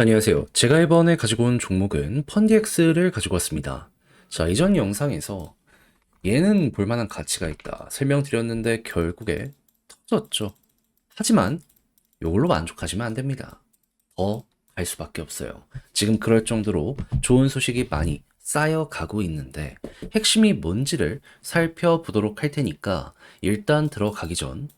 안녕하세요. 제가 이번에 가지고 온 종목은 펀디엑스를 가지고 왔습니다. 자, 이전 영상에서 얘는 볼만한 가치가 있다 설명드렸는데 결국에 터졌죠. 하지만 이걸로 만족하시면 안 됩니다. 더 갈 수밖에 없어요. 지금 그럴 정도로 좋은 소식이 많이 쌓여가고 있는데 핵심이 뭔지를 살펴보도록 할 테니까 일단 들어가기 전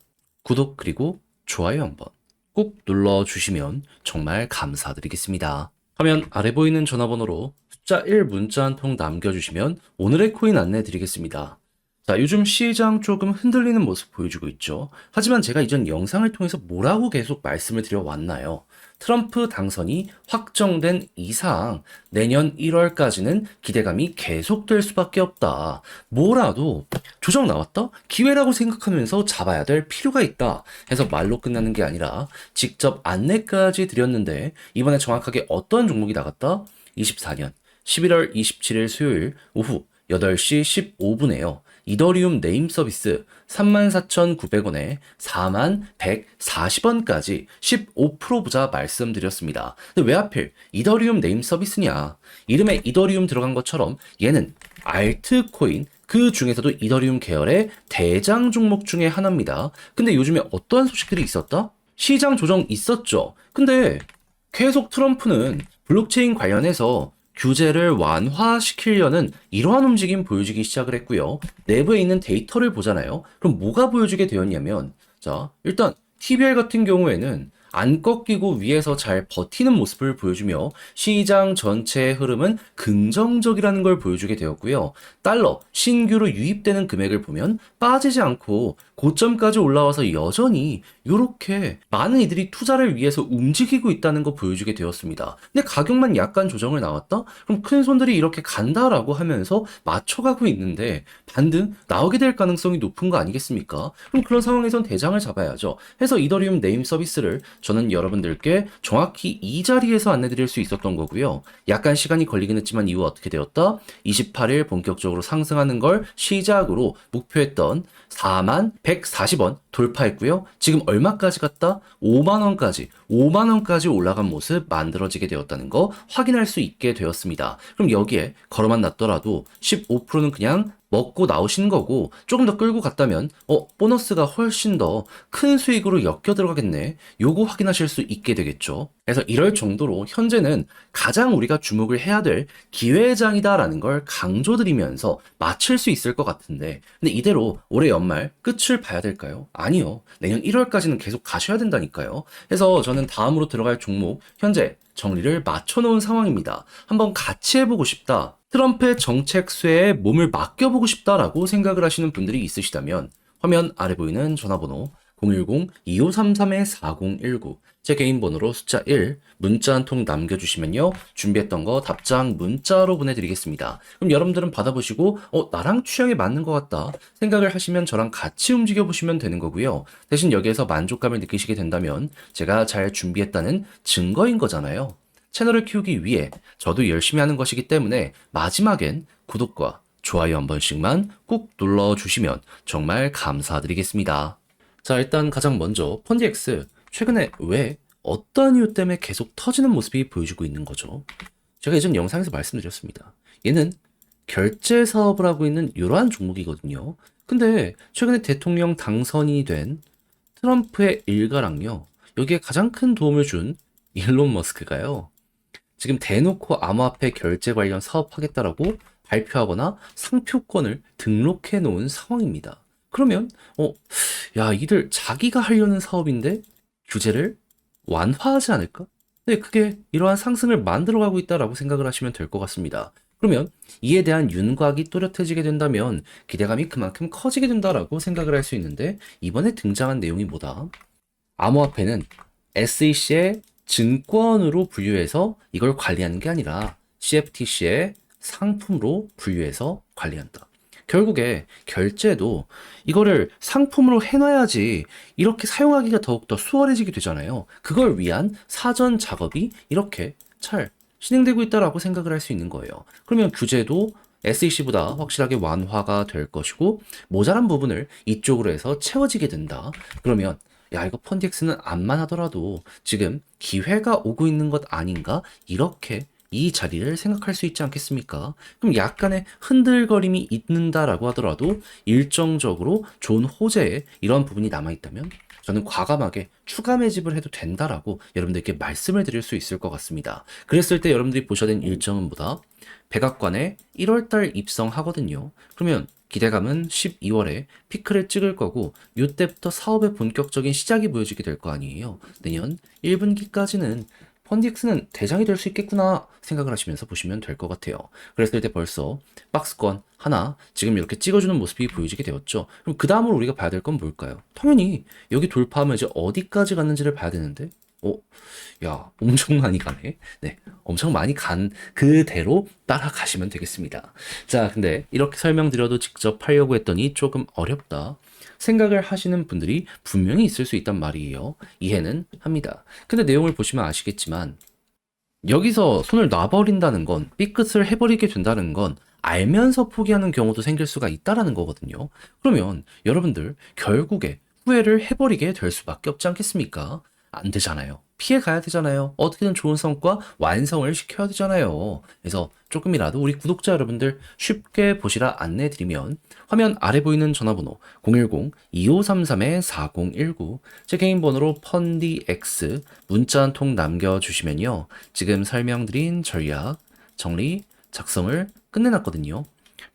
구독 그리고 좋아요 한번 꼭 눌러주시면 정말 감사드리겠습니다. 화면 아래 보이는 전화번호로 숫자 1 문자 한 통 남겨주시면 오늘의 코인 안내 드리겠습니다. 자, 요즘 시장 조금 흔들리는 모습 보여주고 있죠. 하지만 제가 이전 영상을 통해서 뭐라고 계속 말씀을 드려왔나요? 트럼프 당선이 확정된 이상 내년 1월까지는 기대감이 계속될 수밖에 없다. 뭐라도 조정 나왔다? 기회라고 생각하면서 잡아야 될 필요가 있다. 해서 말로 끝나는 게 아니라 직접 안내까지 드렸는데 이번에 정확하게 어떤 종목이 나갔다? 24년 11월 27일 수요일 오후 8시 15분에요. 이더리움 네임 서비스 34,900원에 41,140원까지 15% 부자 말씀드렸습니다. 근데 왜 하필 이더리움 네임 서비스냐? 이름에 이더리움 들어간 것처럼 얘는 알트코인 그 중에서도 이더리움 계열의 대장 종목 중에 하나입니다. 근데 요즘에 어떠한 소식들이 있었다? 시장 조정 있었죠. 근데 계속 트럼프는 블록체인 관련해서 규제를 완화시키려는 이러한 움직임 보여주기 시작을 했고요. 내부에 있는 데이터를 보잖아요. 그럼 뭐가 보여주게 되었냐면, 자, 일단 TBR 같은 경우에는 안 꺾이고 위에서 잘 버티는 모습을 보여주며 시장 전체의 흐름은 긍정적이라는 걸 보여주게 되었고요. 달러 신규로 유입되는 금액을 보면 빠지지 않고 고점까지 올라와서 여전히 이렇게 많은 이들이 투자를 위해서 움직이고 있다는 거 보여주게 되었습니다. 근데 가격만 약간 조정을 나왔다? 그럼 큰 손들이 이렇게 간다라고 하면서 맞춰가고 있는데 반등 나오게 될 가능성이 높은 거 아니겠습니까? 그럼 그런 상황에선 대장을 잡아야죠. 해서 이더리움 네임 서비스를 저는 여러분들께 정확히 이 자리에서 안내드릴 수 있었던 거고요. 약간 시간이 걸리긴 했지만 이후 어떻게 되었다? 28일 본격적으로 상승하는 걸 시작으로 목표했던 41,140원 돌파했고요. 지금 얼마까지 갔다? 5만원까지 올라간 모습 만들어지게 되었다는 거 확인할 수 있게 되었습니다. 그럼 여기에 걸어만 놨더라도 15%는 그냥 먹고 나오신 거고 조금 더 끌고 갔다면 보너스가 훨씬 더 큰 수익으로 엮여 들어가겠네. 요거 확인하실 수 있게 되겠죠. 그래서 이럴 정도로 현재는 가장 우리가 주목을 해야 될 기회장이다라는 걸 강조드리면서 맞출 수 있을 것 같은데 근데 이대로 올해 연말 끝을 봐야 될까요? 아니요. 내년 1월까지는 계속 가셔야 된다니까요. 그래서 저는 다음으로 들어갈 종목 현재 정리를 맞춰놓은 상황입니다. 한번 같이 해보고 싶다. 트럼프의 정책 수혜에 몸을 맡겨보고 싶다라고 생각을 하시는 분들이 있으시다면 화면 아래 보이는 전화번호 010-2533-4019 제 개인 번호로 숫자 1 문자 한 통 남겨주시면요 준비했던 거 답장 문자로 보내드리겠습니다. 그럼 여러분들은 받아보시고 나랑 취향에 맞는 것 같다 생각을 하시면 저랑 같이 움직여보시면 되는 거고요. 대신 여기에서 만족감을 느끼시게 된다면 제가 잘 준비했다는 증거인 거잖아요. 채널을 키우기 위해 저도 열심히 하는 것이기 때문에 마지막엔 구독과 좋아요 한 번씩만 꾹 눌러주시면 정말 감사드리겠습니다. 자, 일단 가장 먼저 펀디엑스 최근에 왜 어떤 이유 때문에 계속 터지는 모습이 보여주고 있는 거죠. 제가 예전 영상에서 말씀드렸습니다. 얘는 결제 사업을 하고 있는 이러한 종목이거든요. 근데 최근에 대통령 당선이 된 트럼프의 일가랑요. 여기에 가장 큰 도움을 준 일론 머스크가요. 지금 대놓고 암호화폐 결제 관련 사업하겠다라고 발표하거나 상표권을 등록해 놓은 상황입니다. 그러면 야, 이들 자기가 하려는 사업인데 규제를 완화하지 않을까? 네, 그게 이러한 상승을 만들어가고 있다라고 생각을 하시면 될 것 같습니다. 그러면 이에 대한 윤곽이 또렷해지게 된다면 기대감이 그만큼 커지게 된다라고 생각을 할 수 있는데 이번에 등장한 내용이 뭐다? 암호화폐는 SEC의 증권으로 분류해서 이걸 관리하는 게 아니라 CFTC의 상품으로 분류해서 관리한다. 결국에 결제도 이거를 상품으로 해놔야지 이렇게 사용하기가 더욱더 수월해지게 되잖아요. 그걸 위한 사전 작업이 이렇게 잘 진행되고 있다라고 생각을 할 수 있는 거예요. 그러면 규제도 SEC보다 확실하게 완화가 될 것이고 모자란 부분을 이쪽으로 해서 채워지게 된다. 그러면 야, 이거 펀디엑스는 암만 하더라도 지금 기회가 오고 있는 것 아닌가? 이렇게 이 자리를 생각할 수 있지 않겠습니까? 그럼 약간의 흔들거림이 있는다라고 하더라도 일정적으로 좋은 호재에 이런 부분이 남아있다면 저는 과감하게 추가 매집을 해도 된다라고 여러분들께 말씀을 드릴 수 있을 것 같습니다. 그랬을 때 여러분들이 보셔야 되는 일정은 뭐다? 백악관에 1월달 입성하거든요. 그러면 기대감은 12월에 피크를 찍을 거고 이때부터 사업의 본격적인 시작이 보여지게 될 거 아니에요. 내년 1분기까지는 펀디엑스는 대장이 될 수 있겠구나 생각을 하시면서 보시면 될 것 같아요. 그랬을 때 벌써 박스권 하나 지금 이렇게 찍어주는 모습이 보여지게 되었죠. 그럼 그 다음으로 우리가 봐야 될 건 뭘까요? 당연히 여기 돌파하면 이제 어디까지 갔는지를 봐야 되는데 야, 엄청 많이 가네. 네, 엄청 많이 간 그대로 따라가시면 되겠습니다. 자, 근데 이렇게 설명드려도 직접 하려고 했더니 조금 어렵다 생각을 하시는 분들이 분명히 있을 수 있단 말이에요. 이해는 합니다. 근데 내용을 보시면 아시겠지만 여기서 손을 놔버린다는 건, 삐끗을 해버리게 된다는 건 알면서 포기하는 경우도 생길 수가 있다라는 거거든요. 그러면 여러분들 결국에 후회를 해버리게 될 수밖에 없지 않겠습니까? 안 되잖아요. 피해 가야 되잖아요. 어떻게든 좋은 성과 완성을 시켜야 되잖아요. 그래서 조금이라도 우리 구독자 여러분들 쉽게 보시라 안내드리면 화면 아래 보이는 전화번호 010-2533-4019 제 개인 번호로 펀디X 문자 한 통 남겨주시면요. 지금 설명드린 전략, 정리, 작성을 끝내놨거든요.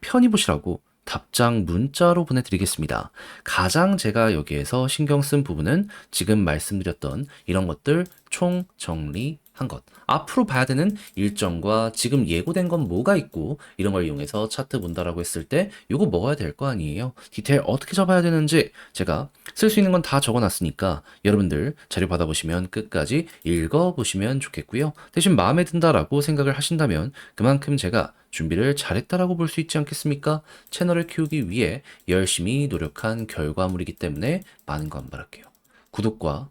편히 보시라고 답장 문자로 보내드리겠습니다. 가장 제가 여기에서 신경 쓴 부분은 지금 말씀드렸던 이런 것들 총 정리한 것. 앞으로 봐야 되는 일정과 지금 예고된 건 뭐가 있고 이런 걸 이용해서 차트 본다라고 했을 때 이거 먹어야 될 거 아니에요. 디테일 어떻게 잡아야 되는지 제가 쓸 수 있는 건 다 적어놨으니까 여러분들 자료 받아보시면 끝까지 읽어보시면 좋겠고요. 대신 마음에 든다라고 생각을 하신다면 그만큼 제가 준비를 잘했다라고 볼 수 있지 않겠습니까? 채널을 키우기 위해 열심히 노력한 결과물이기 때문에 많은 거 안 바랄게요. 구독과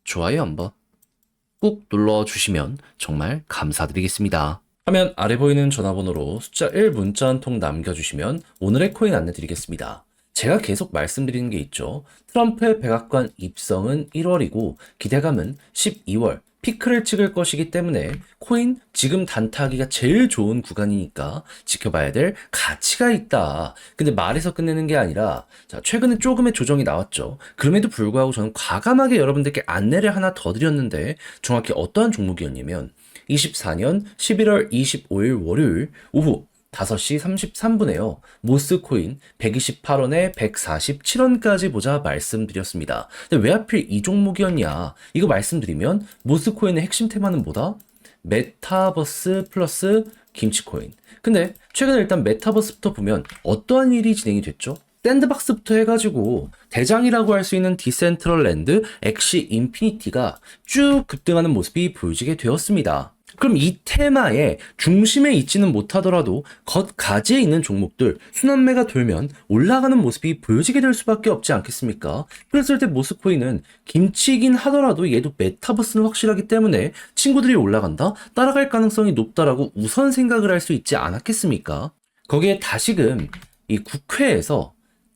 좋아요 한번 꾹 눌러주시면 정말 감사드리겠습니다. 화면 아래 보이는 전화번호로 숫자 1 문자 한 통 남겨주시면 오늘의 코인 안내드리겠습니다. 제가 계속 말씀드리는 게 있죠. 트럼프의 백악관 입성은 1월이고 기대감은 12월 피크를 찍을 것이기 때문에 코인 지금 단타하기가 제일 좋은 구간이니까 지켜봐야 될 가치가 있다. 근데 말에서 끝내는 게 아니라 자, 최근에 조금의 조정이 나왔죠. 그럼에도 불구하고 저는 과감하게 여러분들께 안내를 하나 더 드렸는데 정확히 어떠한 종목이었냐면 24년 11월 25일 월요일 오후 5시 33분에요. 모스코인 128원에 147원까지 보자 말씀드렸습니다. 근데 왜 하필 이 종목이었냐? 이거 말씀드리면 모스코인의 핵심 테마는 뭐다? 메타버스 플러스 김치코인. 근데 최근에 일단 메타버스부터 보면 어떠한 일이 진행이 됐죠? 샌드박스부터 해가지고 대장이라고 할 수 있는 디센트럴랜드, 엑시 인피니티가 쭉 급등하는 모습이 보여지게 되었습니다. 그럼 이 테마의 중심에 있지는 못하더라도 겉가지에 있는 종목들 순환매가 돌면 올라가는 모습이 보여지게 될 수밖에 없지 않겠습니까? 그랬을 때 모스코인은 김치이긴 하더라도 얘도 메타버스는 확실하기 때문에 친구들이 올라간다? 따라갈 가능성이 높다라고 우선 생각을 할 수 있지 않았겠습니까? 거기에 다시금 이 국회에서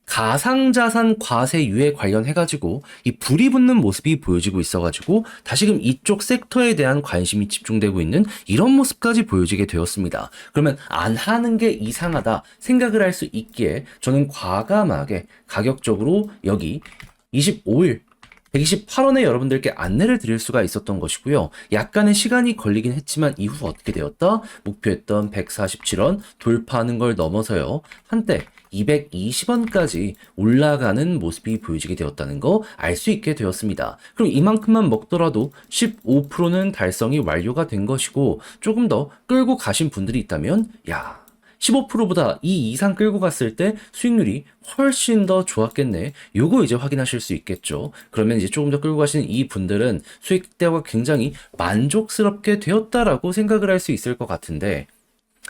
가상자산 과세 유예 관련해가지고 이 불이 붙는 모습이 보여지고 있어가지고 다시금 이쪽 섹터에 대한 관심이 집중되고 있는 이런 모습까지 보여지게 되었습니다. 그러면 안 하는 게 이상하다 생각을 할 수 있기에 저는 과감하게 가격적으로 여기 25일 128원에 여러분들께 안내를 드릴 수가 있었던 것이고요. 약간의 시간이 걸리긴 했지만 이후 어떻게 되었다? 목표했던 147원 돌파하는 걸 넘어서요. 한때 220원까지 올라가는 모습이 보여지게 되었다는 거 알 수 있게 되었습니다. 그럼 이만큼만 먹더라도 15%는 달성이 완료가 된 것이고 조금 더 끌고 가신 분들이 있다면 15%보다 이 이상 끌고 갔을 때 수익률이 훨씬 더 좋았겠네. 요거 이제 확인하실 수 있겠죠. 그러면 이제 조금 더 끌고 가시는 이 분들은 수익대가 굉장히 만족스럽게 되었다라고 생각을 할 수 있을 것 같은데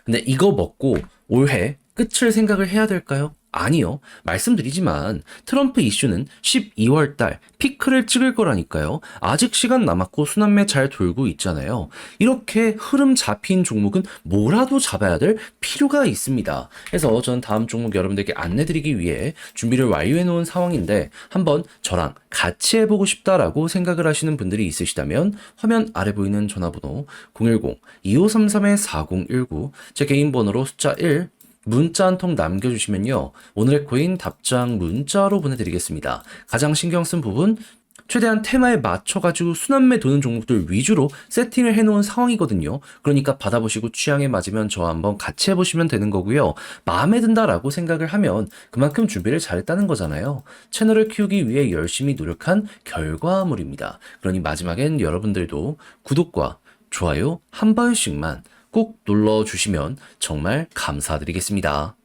근데 이거 먹고 올해 끝을 생각을 해야 될까요? 아니요. 말씀드리지만 트럼프 이슈는 12월 달 피크를 찍을 거라니까요. 아직 시간 남았고 순환매 잘 돌고 있잖아요. 이렇게 흐름 잡힌 종목은 뭐라도 잡아야 될 필요가 있습니다. 그래서 전 다음 종목 여러분들께 안내드리기 위해 준비를 완료해 놓은 상황인데 한번 저랑 같이 해보고 싶다라고 생각을 하시는 분들이 있으시다면 화면 아래 보이는 전화번호 010-2533-4019 제 개인 번호로 숫자 1 문자 한 통 남겨주시면요. 오늘의 코인 답장 문자로 보내드리겠습니다. 가장 신경 쓴 부분, 최대한 테마에 맞춰가지고 순환매 도는 종목들 위주로 세팅을 해놓은 상황이거든요. 그러니까 받아보시고 취향에 맞으면 저와 한번 같이 해보시면 되는 거고요. 마음에 든다라고 생각을 하면 그만큼 준비를 잘했다는 거잖아요. 채널을 키우기 위해 열심히 노력한 결과물입니다. 그러니 마지막엔 여러분들도 구독과 좋아요 한 번씩만 꼭 눌러주시면 정말 감사드리겠습니다.